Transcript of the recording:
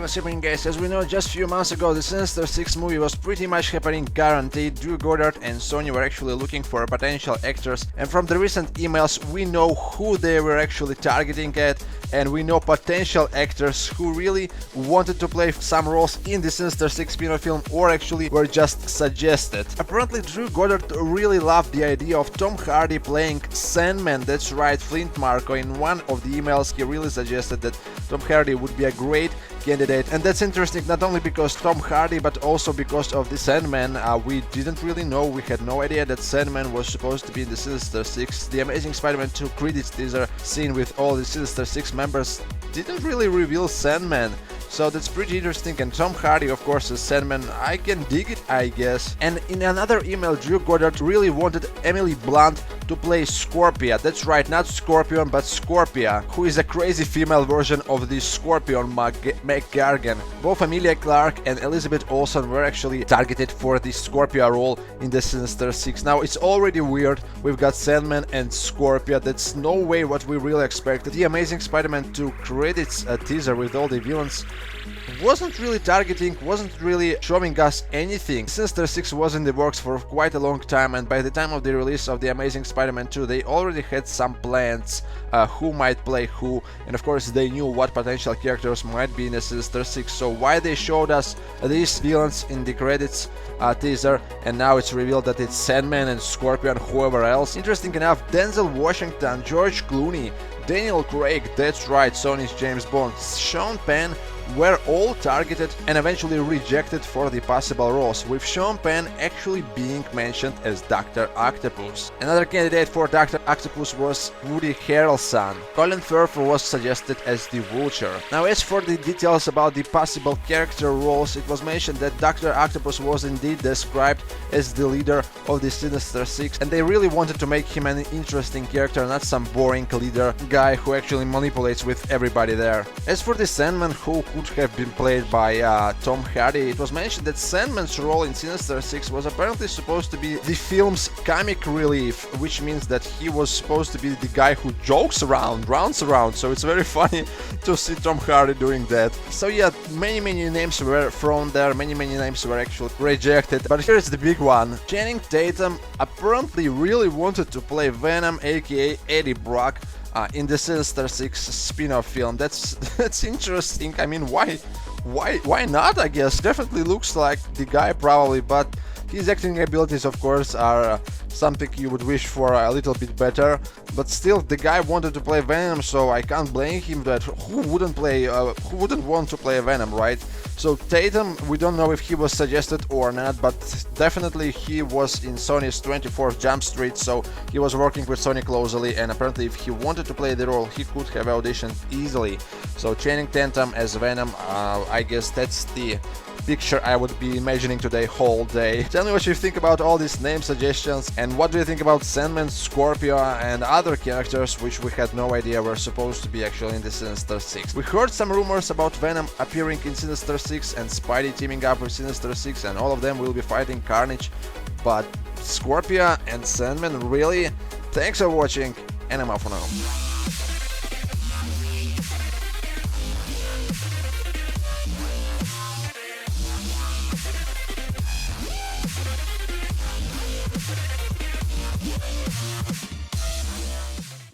what's happening, guys? As we know, just a few months ago the Sinister 6 movie was pretty much happening guaranteed. Drew Goddard and Sony were actually looking for potential actors, and from the recent emails we know who they were actually targeting at, and we know potential actors who really wanted to play some roles in the Sinister 6 spin-off film or actually were just suggested. Apparently Drew Goddard really loved the idea of Tom Hardy playing Sandman. That's right, Flint Marko. In one of the emails he really suggested that Tom Hardy would be a great candidate, and that's interesting not only because Tom Hardy but also because of the Sandman. We didn't really know, we had no idea that Sandman was supposed to be in the Sinister 6. The Amazing Spider-Man 2 credits teaser scene with all the Sinister 6 members didn't really reveal Sandman. So that's pretty interesting, and Tom Hardy of course as Sandman, I can dig it, I guess. And in another email Drew Goddard really wanted Emily Blunt to play Scorpia. That's right, not Scorpion but Scorpia, who is a crazy female version of the Scorpion McGargan. Both Emilia Clarke and Elizabeth Olsen were actually targeted for the Scorpia role in the Sinister 6. Now it's already weird, we've got Sandman and Scorpia, that's no way what we really expected. The Amazing Spider-Man 2 credits teaser with all the villains wasn't really targeting, wasn't really showing us anything. Sinister 6 was in the works for quite a long time, and by the time of the release of the Amazing Spider-Man 2 they already had some plans who might play who, and of course they knew what potential characters might be in the Sinister 6. So why they showed us these villains in the credits teaser, and now it's revealed that it's Sandman and Scorpion, whoever else. Interesting enough, Denzel Washington, George Clooney, Daniel Craig, that's right, Sony's James Bond, Sean Penn were all targeted and eventually rejected for the possible roles, with Sean Penn actually being mentioned as Dr. Octopus. Another candidate for Dr. Octopus was Woody Harrelson. Colin Firth was suggested as the Vulture. Now as for the details about the possible character roles, it was mentioned that Dr. Octopus was indeed described as the leader of the Sinister 6, and they really wanted to make him an interesting character, not some boring leader guy who actually manipulates with everybody there. As for the Sandman, who could have been played by Tom Hardy, it was mentioned that Sandman's role in Sinister 6 was apparently supposed to be the film's comic relief, which means that he was supposed to be the guy who jokes around, rounds around, so it's very funny to see Tom Hardy doing that. So yeah, many names were thrown there, many names were actually rejected, but here's the big one. Channing Tatum apparently really wanted to play Venom, aka Eddie Brock, in the Sinister 6 spin-off film. That's interesting. I mean, why not, I guess. Definitely looks like the guy probably, but his acting abilities of course are something you would wish for a little bit better, but still the guy wanted to play Venom, so I can't blame him. That who wouldn't want to play Venom, right? So Tatum, we don't know if he was suggested or not, but definitely he was in Sony's 24th Jump Street, so he was working with Sony closely, and apparently if he wanted to play the role he could have auditioned easily. So Channing Tatum as Venom, I guess that's the picture I would be imagining today whole day. Tell me what you think about all these name suggestions, and what do you think about Sandman, Scorpio and other characters which we had no idea were supposed to be actually in the Sinister 6. We heard some rumors about Venom appearing in Sinister 6 and Spidey teaming up with Sinister 6, and all of them will be fighting Carnage, but Scorpio and Sandman, really? Thanks for watching, and I'm out for now.